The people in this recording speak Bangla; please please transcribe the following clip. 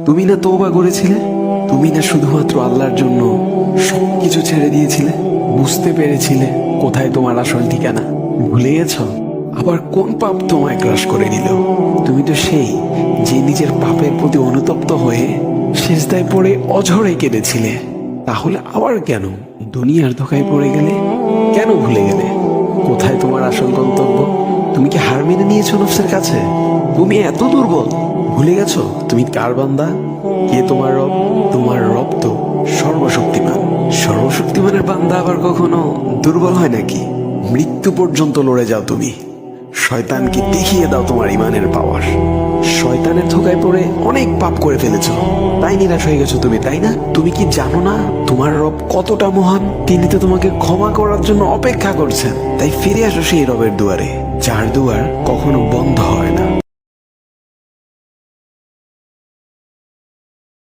তুমি না তওবা করেছিলে? তুমি না শুধুমাত্র আল্লাহর জন্য সবকিছু ছেড়ে দিয়েছিলে? বুঝতে পেরেছিলে কোথায় তোমার আসল ঠিকানা? ভুলে গেছো? আবার কোন পাপ তোমায় গ্রাস করে নিল? তুমি তো সেই যে নিজের পাপের প্রতি অনুতপ্ত হয়ে সিজদায় পড়ে অঝরে কেঁদেছিলে। তাহলে আবার কেন দুনিয়ার ধোকায় পড়ে গেলে? কেন ভুলে গেলে কোথায় তোমার আসল গন্তব্য? তুমি কি হার মেনে নিয়েছো নফসের কাছে? তুমি এত দুর্বল, ভুলে গেছো তুমি কার বান্দা? কে তোমার রব? তোমার রব তো সর্বশক্তিমান। সর্বশক্তিমানের বান্দা আবার কখনো দুর্বল হয় নাকি? মৃত্যু পর্যন্ত লড়ে যাও তুমি। শয়তানকে দেখিয়ে দাও তোমার ইমানের পাওয়ার। শয়তানের ধোকায় পড়ে অনেক পাপ করে ফেলেছো, তাই নিরাশ হয়ে গেছো তুমি, তাই না? তুমি কি জানো না তোমার রব কতটা মহান? তিনি তো তোমাকে ক্ষমা করার জন্য অপেক্ষা করছেন। তাই ফিরে আসো সেই রবের দুয়ারে, যার দুয়ার কখনো বন্ধ হয় না।